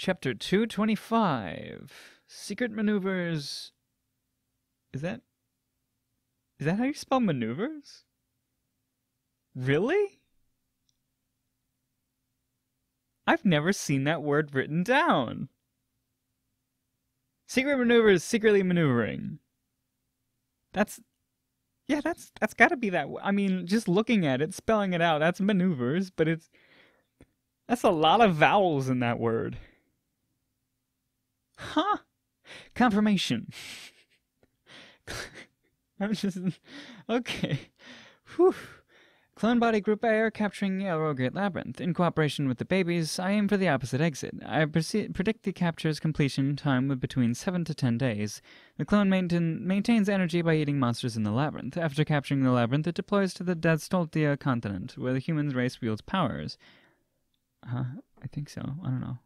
Chapter 225. Secret maneuvers. Is that how you spell maneuvers? Really? I've never seen that word written down. Secret maneuvers, secretly maneuvering. That's gotta be that. I mean, just looking at it, spelling it out, that's maneuvers, but that's a lot of vowels in that word. Huh? Confirmation. I'm just... Okay. Whew. Clone Body Group A are capturing the Elro Great Labyrinth. In cooperation with the babies, I aim for the opposite exit. I predict the capture's completion time of between 7 to 10 days. The clone maintains energy by eating monsters in the labyrinth. After capturing the labyrinth, it deploys to the Destoltia continent, where the human race wields powers. I think so. I don't know.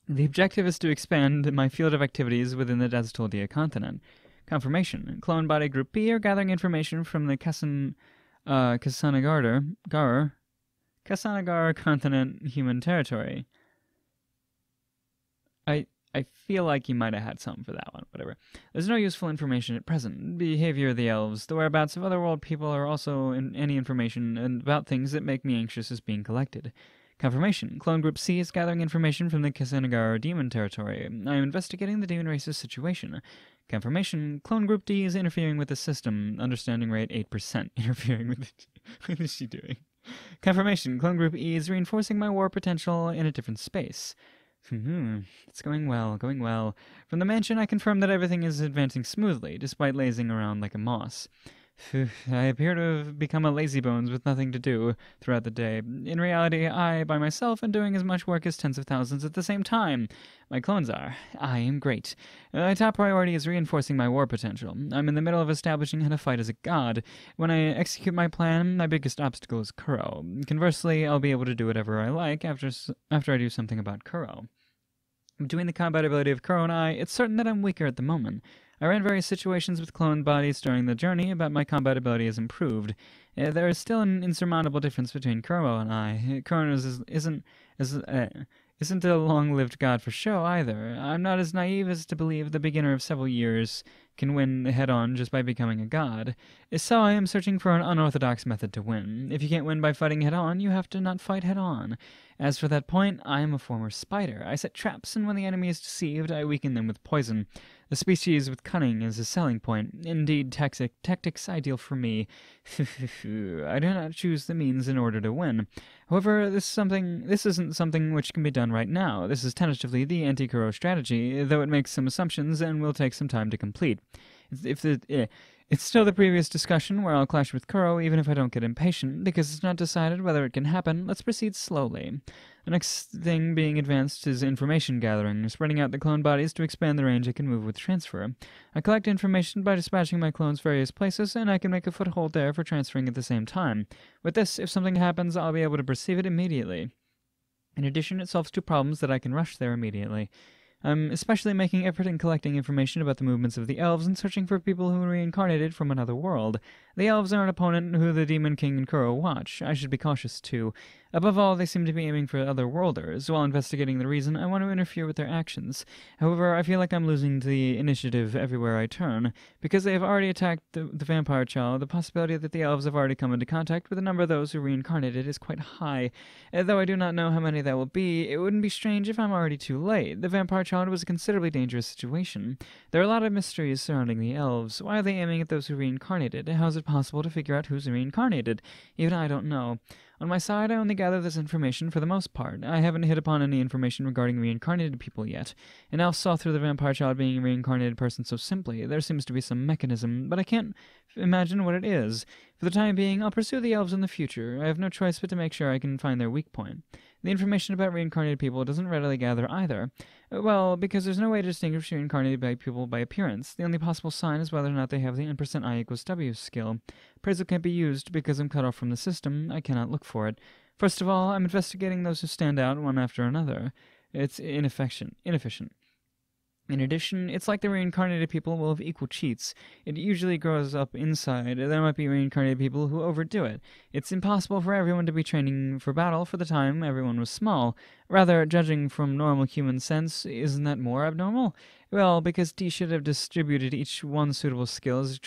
The objective is to expand my field of activities within the Destoltia continent. Confirmation. Clone Body Group B are gathering information from the Kasanagar continent human territory. I feel like you might have had something for that one. Whatever. There's no useful information at present. Behavior of the elves, the whereabouts of otherworld people are also any information about things that make me anxious is being collected. Confirmation. Clone Group C is gathering information from the Kasanagar demon territory. I am investigating the demon race's situation. Confirmation. Clone Group D is interfering with the system. Understanding rate 8%. Interfering with it. What is she doing? Confirmation. Clone Group E is reinforcing my war potential in a different space. It's going well, going well. From the mansion, I confirm that everything is advancing smoothly, despite lazing around like a moss. I appear to have become a lazybones with nothing to do throughout the day. In reality, I, by myself, am doing as much work as tens of thousands at the same time. My clones are. I am great. My top priority is reinforcing my war potential. I'm in the middle of establishing how to fight as a god. When I execute my plan, my biggest obstacle is Kuro. Conversely, I'll be able to do whatever I like after I do something about Kuro. Between the combat ability of Kuro and I, it's certain that I'm weaker at the moment. I ran various situations with cloned bodies during the journey, but my combat ability has improved. There is still an insurmountable difference between Kuro and I. Kuro isn't a long-lived god for show, either. I'm not as naive as to believe the beginner of several years can win head-on just by becoming a god. So I am searching for an unorthodox method to win. If you can't win by fighting head-on, you have to not fight head-on. As for that point, I am a former spider. I set traps, and when the enemy is deceived, I weaken them with poison. The species with cunning is a selling point. Indeed, tactics ideal for me. I do not choose the means in order to win. However, this isn't something which can be done right now. This is tentatively the anti-Kuro strategy, though it makes some assumptions and will take some time to complete. It's still the previous discussion where I'll clash with Kuro even if I don't get impatient, because it's not decided whether it can happen. Let's proceed slowly. The next thing being advanced is information gathering, spreading out the clone bodies to expand the range I can move with transfer. I collect information by dispatching my clones various places, and I can make a foothold there for transferring at the same time. With this, if something happens, I'll be able to perceive it immediately. In addition, it solves two problems that I can rush there immediately. I'm especially making effort in collecting information about the movements of the elves and searching for people who reincarnated from another world. The elves are an opponent who the Demon King and Kuro watch. I should be cautious, too. Above all, they seem to be aiming for other worlders. While investigating the reason, I want to interfere with their actions. However, I feel like I'm losing the initiative everywhere I turn. Because they have already attacked the vampire child, the possibility that the elves have already come into contact with a number of those who reincarnated is quite high. Though I do not know how many that will be, it wouldn't be strange if I'm already too late. The vampire child was a considerably dangerous situation. There are a lot of mysteries surrounding the elves. Why are they aiming at those who reincarnated? How is it possible to figure out who's reincarnated? Even I don't know. On my side, I only gather this information for the most part. I haven't hit upon any information regarding reincarnated people yet. An elf saw through the vampire child being a reincarnated person so simply. There seems to be some mechanism, but I can't imagine what it is. For the time being, I'll pursue the elves in the future. I have no choice but to make sure I can find their weak point. The information about reincarnated people doesn't readily gather either. Well, because there's no way to distinguish reincarnated people by appearance. The only possible sign is whether or not they have the N%I=W skill. Appraisal can't be used because I'm cut off from the system. I cannot look for it. First of all, I'm investigating those who stand out one after another. It's inefficient. In addition, it's like the reincarnated people will have equal cheats. It usually grows up inside. There might be reincarnated people who overdo it. It's impossible for everyone to be training for battle for the time everyone was small. Rather, judging from normal human sense, isn't that more abnormal? Well, because D should have distributed each one suitable skill as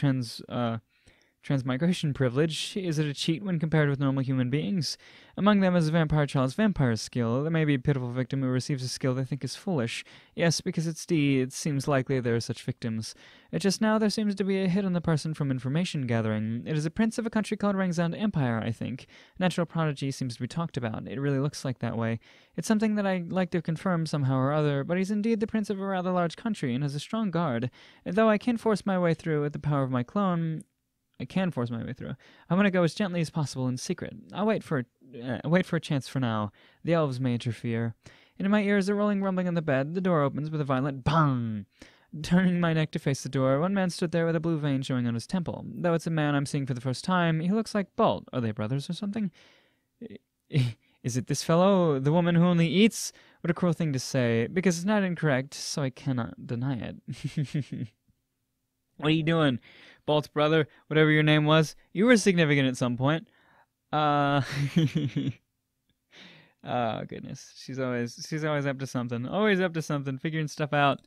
transmigration privilege. Is it a cheat when compared with normal human beings? Among them is a vampire child's vampire skill. There may be a pitiful victim who receives a skill they think is foolish. Yes, because it's D, it seems likely there are such victims. Just now there seems to be a hit on the person from information gathering. It is a prince of a country called Rangzand Empire, I think. Natural prodigy seems to be talked about. It really looks like that way. It's something that I'd like to confirm somehow or other, but he's indeed the prince of a rather large country and has a strong guard. Though I can force my way through with the power of my clone, I'm going to go as gently as possible in secret. I'll wait for a chance for now. The elves may interfere. In my ears, a rolling rumbling on the bed. The door opens with a violent bang. Turning my neck to face the door, one man stood there with a blue vein showing on his temple. Though it's a man I'm seeing for the first time, he looks like Bolt. Are they brothers or something? Is it this fellow, the woman who only eats? What a cruel thing to say, because it's not incorrect, so I cannot deny it. What are you doing? Bolt's brother, whatever your name was, you were significant at some point. Oh goodness, she's always up to something. Always up to something, figuring stuff out.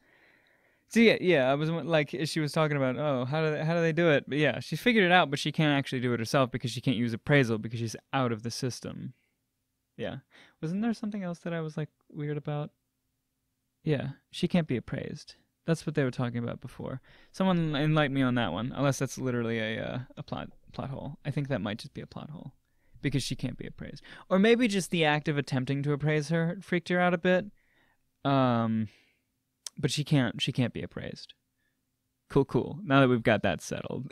See, yeah, I was like, she was talking about, oh, how do they do it? But yeah, she figured it out, but she can't actually do it herself because she can't use appraisal because she's out of the system. Yeah, wasn't there something else that I was like weird about? Yeah, she can't be appraised. That's what they were talking about before. Someone enlighten me on that one, unless that's literally a plot hole. I think that might just be a plot hole, because she can't be appraised. Or maybe just the act of attempting to appraise her freaked her out a bit. But she can't be appraised. Cool. Now that we've got that settled.